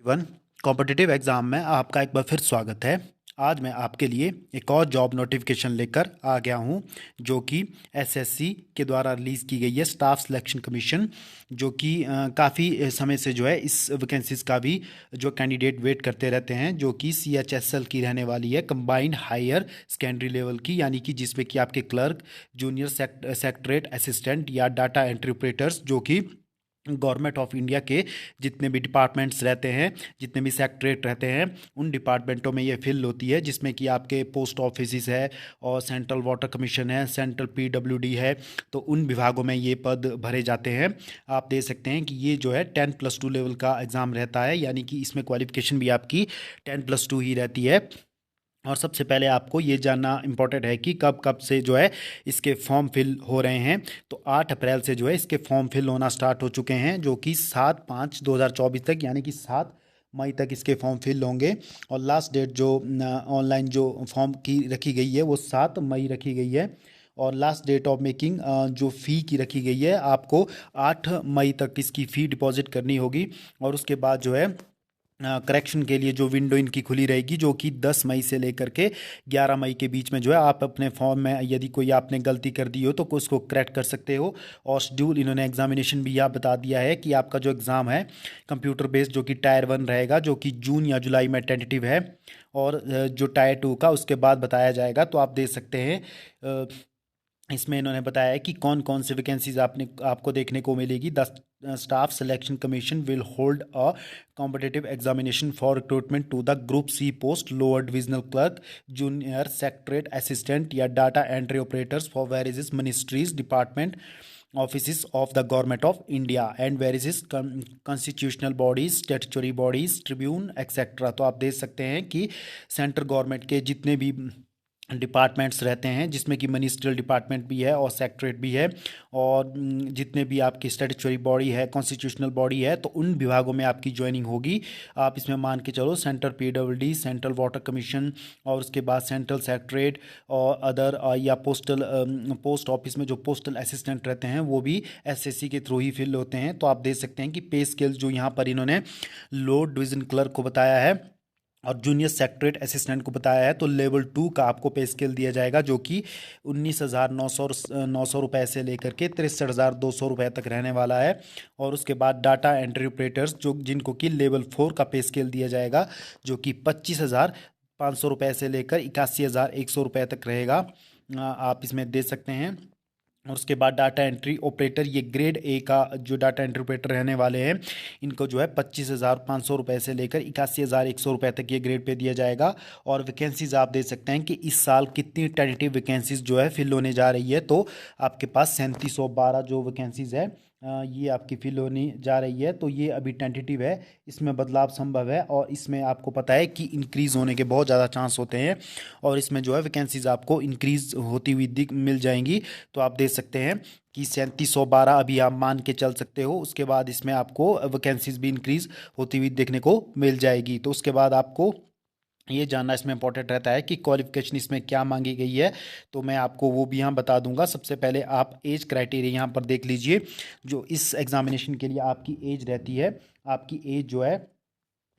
One competitive exam में आपका एक बार फिर स्वागत है। आज मैं आपके लिए एक और जॉब नोटिफिकेशन लेकर आ गया हूं, जो कि एसएससी के द्वारा रिलीज़ की गई है, स्टाफ सिलेक्शन कमीशन, जो कि काफ़ी समय से जो है इस वैकेंसीज़ का भी जो कैंडिडेट वेट करते रहते हैं, जो कि सीएचएसएल की रहने वाली है, कंबाइंड हायर सेकेंडरी लेवल की, यानी कि जिसमें कि आपके क्लर्क, जूनियर सेक्रेटरीट असिस्टेंट या डाटा एंट्री ऑपरेटर्स, जो कि गवर्नमेंट ऑफ इंडिया के जितने भी डिपार्टमेंट्स रहते हैं, जितने भी सेक्रेटरेट रहते हैं, उन डिपार्टमेंटों में ये फिल होती है, जिसमें कि आपके पोस्ट ऑफिस है और सेंट्रल वाटर कमीशन है, सेंट्रल पीडब्ल्यूडी है। तो उन विभागों में ये पद भरे जाते हैं। आप देख सकते हैं कि ये जो है 10+2 लेवल का एग्ज़ाम रहता है, यानी कि इसमें क्वालिफिकेशन भी आपकी 10+2 ही रहती है। और सबसे पहले आपको ये जानना इम्पोर्टेंट है कि कब कब से जो है इसके फॉर्म फिल हो रहे हैं। तो 8 अप्रैल से जो है इसके फॉर्म फिल होना स्टार्ट हो चुके हैं, जो कि 7/5/2024 तक, यानी कि 7 मई तक इसके फॉर्म फिल होंगे। और लास्ट डेट जो ऑनलाइन जो फॉर्म की रखी गई है वो 7 मई रखी गई है। और लास्ट डेट ऑफ मेकिंग जो फ़ी की रखी गई है, आपको 8 मई तक इसकी फ़ी डिपॉजिट करनी होगी। और उसके बाद जो है करेक्शन के लिए जो विंडो इनकी खुली रहेगी, जो कि 10 मई से लेकर के 11 मई के बीच में जो है आप अपने फॉर्म में यदि कोई आपने गलती कर दी हो तो उसको करेक्ट कर सकते हो। और शेड्यूल इन्होंने एग्जामिनेशन भी यहाँ बता दिया है कि आपका जो एग्ज़ाम है कंप्यूटर बेस्ड, जो कि टायर 1 रहेगा, जो कि जून या जुलाई में टेंटेटिव है। और जो टायर 2 का उसके बाद बताया जाएगा। तो आप देख सकते हैं इसमें इन्होंने बताया है कि कौन कौन से वैकेंसीज आपको देखने को मिलेगी। The staff selection commission will hold a competitive examination for recruitment to the group C post, lower divisional clerk, junior secretariat assistant या data entry operators for various ministries, department, office of the government of India and various constitutional bodies, statutory bodies, tribune etcetera. तो आप देख सकते हैं कि central government के जितने भी डिपार्टमेंट्स रहते हैं, जिसमें कि मिनिस्ट्रियल डिपार्टमेंट भी है और सेक्रेटरेट भी है, और जितने भी आपकी स्टैट्यूटरी बॉडी है, कॉन्स्टिट्यूशनल बॉडी है, तो उन विभागों में आपकी ज्वाइनिंग होगी। आप इसमें मान के चलो central PWD, central water commission, और उसके बाद सेंट्रल सेक्रेटरेट और अदर या पोस्ट ऑफिस में जो पोस्टल असिस्टेंट रहते हैं वो भी एसएससी के थ्रू ही फिल होते हैं। तो आप देख सकते हैं कि पे स्केल जो यहाँ पर इन्होंने लोअर डिवीजन क्लर्क को बताया है और जूनियर सेक्रेटरीट असिस्टेंट को बताया है, तो लेवल 2 का आपको पे स्केल दिया जाएगा, जो कि 19,900 रुपये से लेकर के 63,200 रुपये तक रहने वाला है। और उसके बाद डाटा एंट्री ऑपरेटर्स जो जिनको कि लेवल 4 का पे स्केल दिया जाएगा, जो कि 25,500 रुपये से लेकर 81,100 रुपये तक रहेगा। आप इसमें दे सकते हैं। और उसके बाद डाटा एंट्री ऑपरेटर, ये ग्रेड ए का जो डाटा एंट्री ऑपरेटर रहने वाले हैं, इनको जो है 25,500 रुपये से लेकर 81,100 रुपये तक ये ग्रेड पे दिया जाएगा। और वैकेंसीज आप देख सकते हैं कि इस साल कितनी टेंटेटिव वैकेंसीज जो है फिल होने जा रही है। तो आपके पास 3712 जो वैकेंसीज है ये आपकी फिल होने जा रही है। तो ये अभी टेंटेटिव है, इसमें बदलाव संभव है, और इसमें आपको पता है कि इंक्रीज़ होने के बहुत ज़्यादा चांस होते हैं। और इसमें जो है वैकेंसीज आपको इंक्रीज़ होती हुई दिख मिल जाएंगी। तो आप देख सकते हैं कि 3712 अभी आप मान के चल सकते हो। उसके बाद इसमें आपको वैकेंसीज भी इंक्रीज़ होती हुई देखने को मिल जाएगी। तो उसके बाद आपको ये जानना इसमें इंपॉर्टेंट रहता है कि क्वालिफिकेशन इसमें क्या मांगी गई है। तो मैं आपको वो भी यहाँ बता दूंगा। सबसे पहले आप एज क्राइटेरिया यहाँ पर देख लीजिए। जो इस एग्जामिनेशन के लिए आपकी एज रहती है, आपकी एज जो है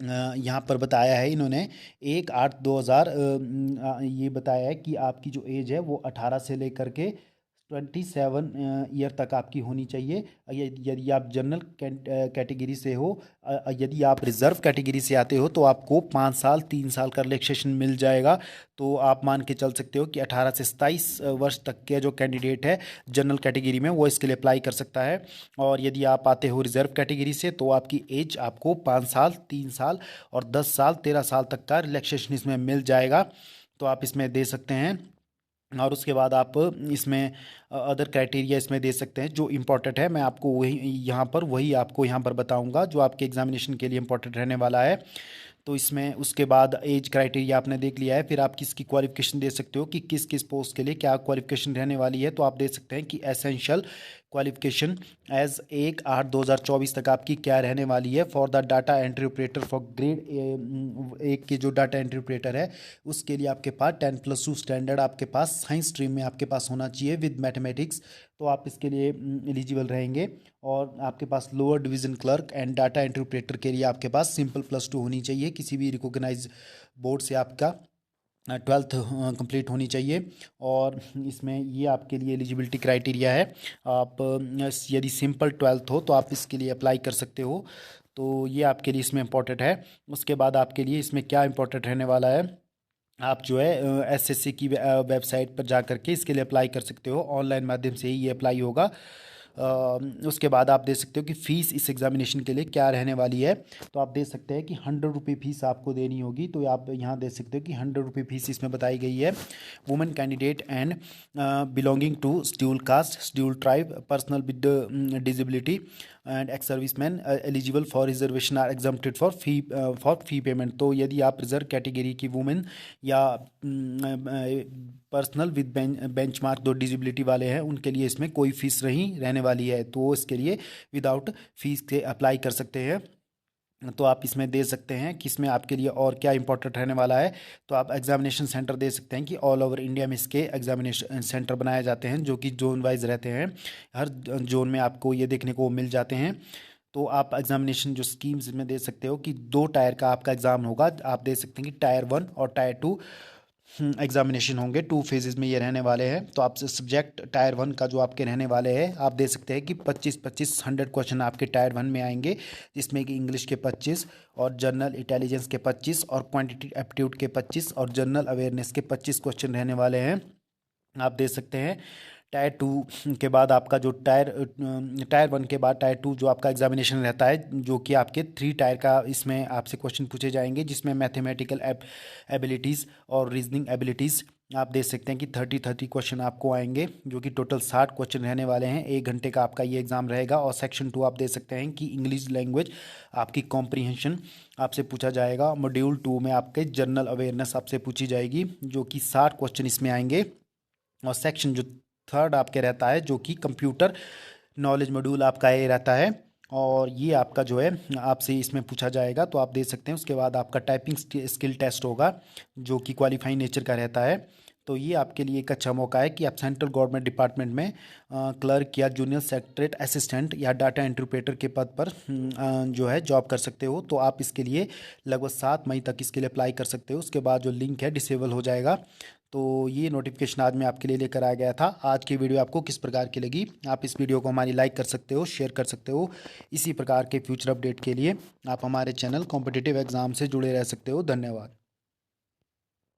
यहाँ पर बताया है इन्होंने 1/8/2000 ये बताया है कि आपकी जो एज है वो 18 से लेकर के 27 ईयर तक आपकी होनी चाहिए। यदि आप जनरल कैटेगरी से हो, यदि आप रिजर्व कैटेगरी से आते हो, तो आपको 5 साल 3 साल का रिलैक्सेशन मिल जाएगा। तो आप मान के चल सकते हो कि 18 से 27 वर्ष तक के जो कैंडिडेट है जनरल कैटेगरी में, वो इसके लिए अप्लाई कर सकता है। और यदि आप आते हो रिजर्व कैटेगरी से, तो आपकी एज आपको 5 साल 3 साल और 10 साल 13 साल तक का रिलैक्सेशन इसमें मिल जाएगा। तो आप इसमें दे सकते हैं। और उसके बाद आप इसमें अदर क्राइटेरिया इसमें दे सकते हैं जो इम्पोर्टेंट है। मैं आपको वही आपको यहाँ पर बताऊंगा जो आपके एग्जामिनेशन के लिए इम्पोर्टेंट रहने वाला है। तो इसमें उसके बाद एज क्राइटेरिया आपने देख लिया है, फिर आप किसकी क्वालिफिकेशन दे सकते हो कि किस किस पोस्ट के लिए क्या क्वालिफिकेशन रहने वाली है। तो आप देख सकते हैं कि एसेंशियल क्वालिफिकेशन एज 1/8/2024 तक आपकी क्या रहने वाली है। For the data entry operator for grade 1 की जो डाटा एंट्री ऑपरेटर है, उसके लिए आपके पास 10+2 स्टैंडर्ड आपके पास साइंस स्ट्रीम में आपके पास होना चाहिए विद मैथमेटिक्स, तो आप इसके लिए एलिजिबल रहेंगे। और आपके पास lower division clerk and data entry operator के लिए आपके पास सिंपल +2 होनी चाहिए, किसी भी रिकॉग्नाइज बोर्ड से आपका 12th कंप्लीट होनी चाहिए। और इसमें ये आपके लिए एलिजिबिलिटी क्राइटेरिया है। आप यदि सिंपल 12th हो तो आप इसके लिए अप्लाई कर सकते हो, तो ये आपके लिए इसमें इम्पोर्टेंट है। उसके बाद आपके लिए इसमें क्या इम्पोर्टेंट रहने वाला है, आप जो है एसएससी की वेबसाइट पर जा करके इसके लिए अप्लाई कर सकते हो, ऑनलाइन माध्यम से ही ये अप्लाई होगा। उसके बाद आप दे सकते हो कि फ़ीस इस एग्ज़ामिनेशन के लिए क्या रहने वाली है, तो आप दे सकते हैं कि 100 रुपये फ़ीस आपको देनी होगी। तो आप यहाँ दे सकते हो कि 100 रुपये फ़ीस इसमें बताई गई है। Women candidate and belonging to schedule caste, schedule tribe, personal with disability and ex serviceman eligible for reservation are exempted for fee payment. तो यदि आप रिजर्व कैटेगरी की वुमेन या पर्सनल विद बेंचमार्क जो डिजिबिलिटी वाले हैं उनके लिए इसमें कोई फीस नहीं रहने वाली है, तो इसके लिए विदाउट फीस के अप्लाई कर सकते हैं। तो आप इसमें दे सकते हैं कि इसमें आपके लिए और क्या इंपॉर्टेंट रहने वाला है, तो आप एग्जामिनेशन सेंटर दे सकते हैं कि ऑल ओवर इंडिया में इसके एग्जामिनेशन सेंटर बनाए जाते हैं जो कि जोन वाइज रहते हैं। हर जोन में आपको ये देखने को मिल जाते हैं। तो आप एग्जामिनेशन जो स्कीम्स में दे सकते हो कि 2 टायर का आपका एग्ज़ाम होगा, आप दे सकते हैं कि टायर 1 और टायर 2 एग्जामिनेशन होंगे, 2 फेजेस में ये रहने वाले हैं। तो आपसे सब्जेक्ट टायर 1 का जो आपके रहने वाले हैं, आप दे सकते हैं कि 25-25 100 क्वेश्चन आपके टायर 1 में आएंगे, जिसमें कि इंग्लिश के 25 और जनरल इंटेलिजेंस के 25 और क्वांटिटी एप्टीट्यूड के 25 और जनरल अवेयरनेस के 25 क्वेश्चन रहने वाले हैं, आप दे सकते हैं। टायर 2 के बाद आपका जो टायर 1 के बाद टायर 2 जो आपका एग्जामिनेशन रहता है, जो कि आपके 3 टायर का, इसमें आपसे क्वेश्चन पूछे जाएंगे, जिसमें मैथमेटिकल एबिलिटीज़ और रीजनिंग एबिलिटीज़ आप दे सकते हैं कि 30 क्वेश्चन आपको आएंगे, जो कि टोटल 60 क्वेश्चन रहने वाले हैं। 1 घंटे का आपका ये एग्ज़ाम रहेगा। और सेक्शन 2 आप दे सकते हैं कि इंग्लिश लैंग्वेज आपकी कॉम्प्रीहेंशन आपसे पूछा जाएगा। मॉड्यूल 2 में आपके जनरल अवेयरनेस आपसे पूछी जाएगी, जो कि 60 क्वेश्चन इसमें आएंगे। और सेक्शन जो 3rd आपके रहता है, जो कि कंप्यूटर नॉलेज मॉड्यूल आपका ये रहता है, और ये आपका जो है आपसे इसमें पूछा जाएगा, तो आप दे सकते हैं। उसके बाद आपका टाइपिंग स्किल टेस्ट होगा, जो कि क्वालिफाइंग नेचर का रहता है। तो ये आपके लिए एक अच्छा मौका है कि आप सेंट्रल गवर्नमेंट डिपार्टमेंट में क्लर्क या जूनियर सेक्रेटरीट असिस्टेंट या डाटा एंट्री ऑपरेटर के पद पर जो है जॉब कर सकते हो। तो आप इसके लिए लगभग 7 मई तक इसके लिए अप्लाई कर सकते हो। उसके बाद जो लिंक है डिसेबल हो जाएगा। तो ये नोटिफिकेशन आज मैं आपके लिए लेकर आ गया था। आज की वीडियो आपको किस प्रकार की लगी, आप इस वीडियो को हमारी लाइक कर सकते हो, शेयर कर सकते हो। इसी प्रकार के फ्यूचर अपडेट के लिए आप हमारे चैनल कॉम्पिटिटिव एग्ज़ाम से जुड़े रह सकते हो। धन्यवाद।